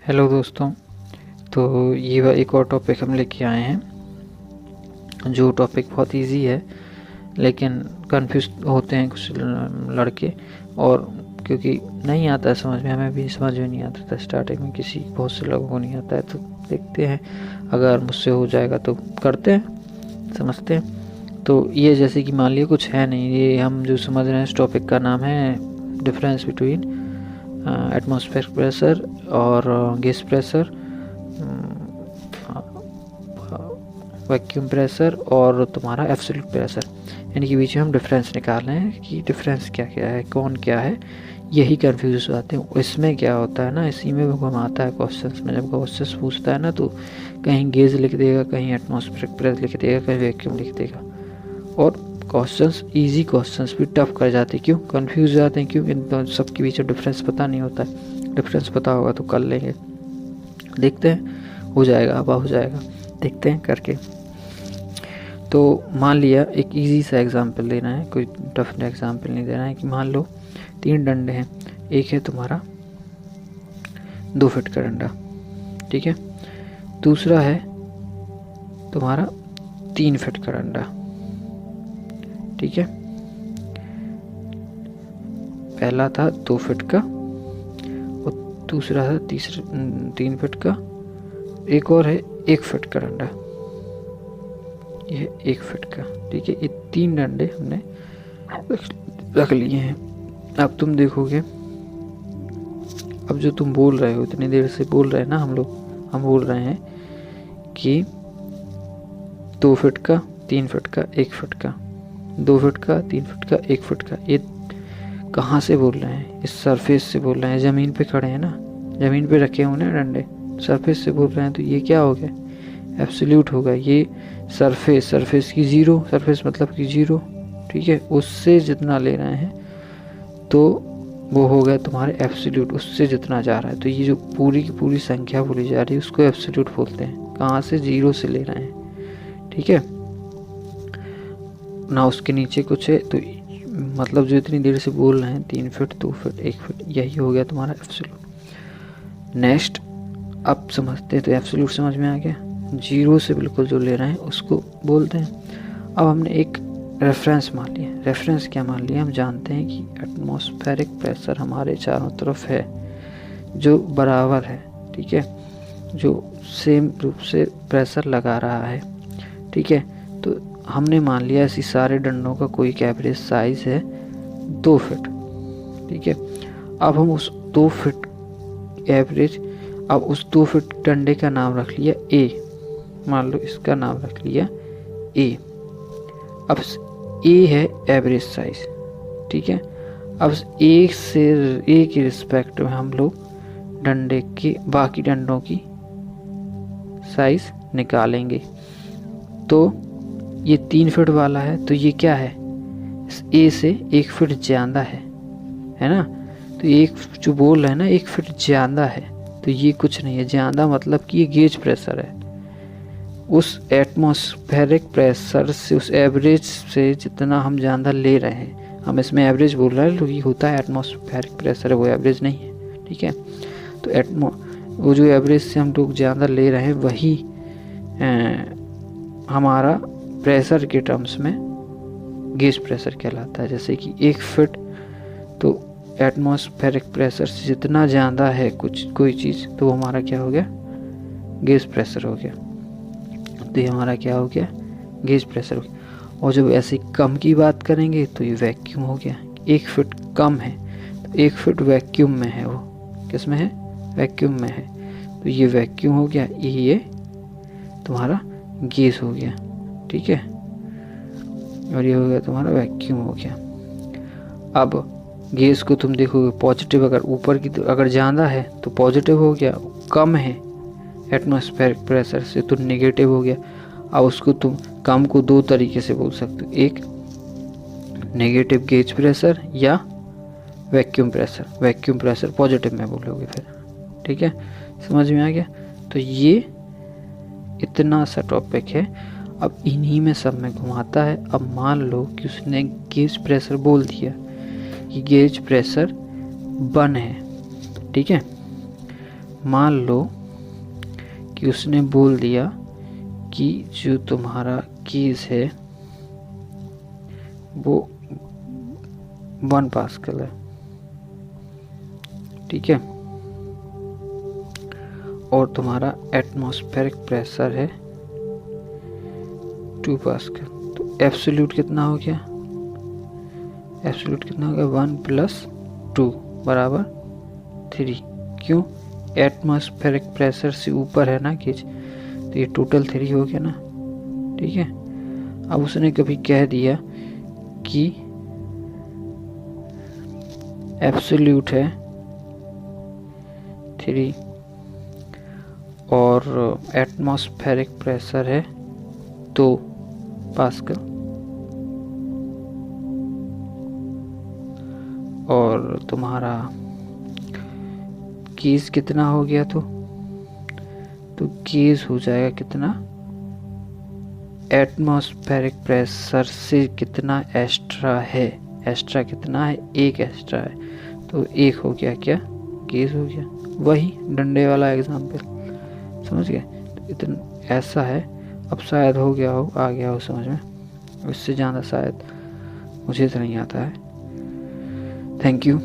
Hello दोस्तों। तो ये एक और टॉपिक हम लेके आए हैं, जो टॉपिक बहुत इजी है लेकिन कंफ्यूज होते हैं कुछ लड़के, और क्योंकि नहीं आता है समझ में, हमें भी समझ में नहीं आता था स्टार्टिंग में, बहुत से लोगों को नहीं आता है। तो देखते हैं, अगर मुझसे हो जाएगा तो करते हैं, समझते हैं। तो ये जैसे कि मान लिया कुछ है नहीं, ये हम जो समझ रहे हैं इस टॉपिक का नाम है डिफरेंस बिटवीन एटमॉस्फेरिक प्रेशर और गैस प्रेशर, वैक्यूम प्रेशर और तुम्हारा एब्सोल्यूट प्रेशर, यानी कि बीच में हम डिफरेंस निकाल रहे हैं कि डिफरेंस क्या क्या है, कौन क्या है। यही कन्फ्यूज हो जाते हैं। इसमें क्या होता है ना, इसी में भी हम आता है क्वेश्चंस में, जब क्वेश्चंस पूछता है ना तो कहीं गेज लिख देगा, कहीं एटमॉस्फेरिक प्रेशर लिख देगा, कहीं वैक्यूम लिख देगा। और क्वेश्चंस इजी क्वेश्चंस भी टफ कर जाते हैं। क्यों कंफ्यूज हो जाते हैं? क्यों? इन सबके बीच डिफरेंस पता नहीं होता है। डिफरेंस पता होगा तो कर लेंगे, देखते हैं हो जाएगा, अब हो जाएगा, देखते हैं करके। तो मान लिया एक इजी सा एग्जांपल देना है, कोई टफ एग्जांपल नहीं देना है। कि मान लो 3 डंडे हैं, एक है तुम्हारा 2 फीट का डंडा, ठीक है। दूसरा है तुम्हारा 3 फीट का डंडा, ठीक है। पहला था 2 फीट का और दूसरा था 3 फीट का। एक और है 1 फीट का डंडा, ये 1 फीट का, ठीक है। ये 3 डंडे हमने रख लिए हैं। अब तुम देखोगे, अब जो तुम बोल रहे हो, इतनी देर से बोल रहे हैं ना हम बोल रहे हैं कि 2 फीट का, 3 फीट का, 1 फीट का, 2 फीट का, 3 फीट का, 1 फीट का। ये कहाँ से बोल रहे हैं? इस सरफेस से बोल रहे हैं। ज़मीन पे खड़े हैं ना, ज़मीन पे रखे हुए ना डंडे, सरफेस से बोल रहे हैं। तो ये क्या हो गया? एब्सोल्यूट होगा। ये सरफेस की ज़ीरो, सरफेस मतलब की ज़ीरो, ठीक है। उससे जितना ले रहे हैं तो वो हो गया तुम्हारे एब्सोल्यूट, उससे जितना जा रहा है। तो ये जो पूरी की पूरी संख्या बोली जा रही है उसको एब्सोल्यूट बोलते हैं। कहाँ से? ज़ीरो से ले रहे हैं, ठीक है ना। उसके नीचे कुछ है तो मतलब जो इतनी देर से बोल रहे हैं 3 फीट, 2 फीट, 1 फीट, यही हो गया तुम्हारा एब्सोल्यूट। नेक्स्ट अब समझते हैं। तो एब्सोल्यूट समझ में आ गया, जीरो से बिल्कुल जो ले रहे हैं उसको बोलते हैं। अब हमने एक रेफरेंस मान लिया। रेफरेंस क्या मान लिया? हम जानते हैं कि एटमॉस्फेरिक प्रेशर हमारे चारों तरफ है, जो बराबर है, ठीक है, जो सेम रूप से प्रेशर लगा रहा है, ठीक है। तो हमने मान लिया इसी सारे डंडों का कोई एक एवरेज साइज है 2 फीट, ठीक है। अब हम उस 2 फीट एवरेज, अब उस 2 फीट डंडे का नाम रख लिया ए, मान लो इसका नाम रख लिया ए। अब ए है एवरेज साइज, ठीक है। अब एक से ए के रिस्पेक्ट में हम लोग डंडे के बाकी डंडों की साइज निकालेंगे। तो ये 3 फीट वाला है तो ये क्या है? ए से 1 फीट ज़्यादा है ना। तो एक जो बोल रहे हैं ना 1 फीट ज़्यादा है, तो ये कुछ नहीं है। ज़्यादा मतलब कि ये गेज प्रेशर है। उस एटमॉस्फेरिक प्रेशर से, उस एवरेज से जितना हम ज़्यादा ले रहे हैं, हम इसमें एवरेज बोल रहे हैं, तो ये होता है एटमॉस्फेरिक प्रेशर, वो एवरेज नहीं है, ठीक है। तो वो जो एवरेज से हम लोग ज़्यादा ले रहे हैं वही हमारा प्रेशर के टर्म्स में गेज प्रेशर कहलाता है। जैसे कि 1 फीट, तो एटमॉस्फेरिक प्रेशर से जितना ज़्यादा है कोई चीज़, तो वो हमारा क्या हो गया? गेज प्रेशर हो गया। तो ये हमारा क्या हो गया? गेज प्रेशर हो गया। और जब ऐसे कम की बात करेंगे तो ये वैक्यूम हो गया। 1 फीट कम है तो 1 फीट वैक्यूम में है। वो किस में है? वैक्यूम में है। तो ये वैक्यूम हो गया, ये तुम्हारा गेज हो गया, ठीक है। और ये हो गया तुम्हारा वैक्यूम हो गया। अब गैस को तुम देखोगे पॉजिटिव, अगर ऊपर की अगर ज़्यादा है तो पॉजिटिव हो गया, कम है एटमॉस्फेरिक प्रेशर से तो नेगेटिव हो गया। अब उसको तुम कम को 2 तरीके से बोल सकते हो, एक नेगेटिव गेज प्रेशर या vacuum pressure. Vacuum pressure positive में बोलोगे फिर, ठीक है। समझ में आ गया? तो ये इतना सा टॉपिक है। अब इन्हीं में सब में घुमाता है। अब मान लो कि उसने गेज प्रेशर बोल दिया कि गेज प्रेशर 1 है, ठीक है। मान लो कि उसने बोल दिया कि जो तुम्हारा कीज है वो 1 पास्कल है, ठीक है, और तुम्हारा एटमॉस्फेरिक प्रेशर है 2 पास्कल। तो एब्सोल्यूट कितना हो गया? एब्सोल्यूट कितना हो गया? 1 + 2 = 3। क्यों? एटमॉस्फेरिक प्रेशर से ऊपर है ना कीज, तो ये टोटल 3 हो गया ना, ठीक है। अब उसने कभी कह दिया कि एब्सोल्यूट है 3 और एटमॉस्फेरिक प्रेशर है 2 पास्कल, और तुम्हारा कीज कितना हो गया? तो कीज हो जाएगा कितना? एटमॉस्फेरिक प्रेशर से कितना एक्स्ट्रा है? एक्स्ट्रा कितना है? 1 एक्स्ट्रा है, तो 1 हो गया क्या? कीज हो गया। वही डंडे वाला एग्जाम्पल, समझ गए? तो इतना ऐसा है। अब शायद हो गया हो, आ गया हो समझ में। इससे ज़्यादा शायद मुझे तो नहीं आता है। Thank you.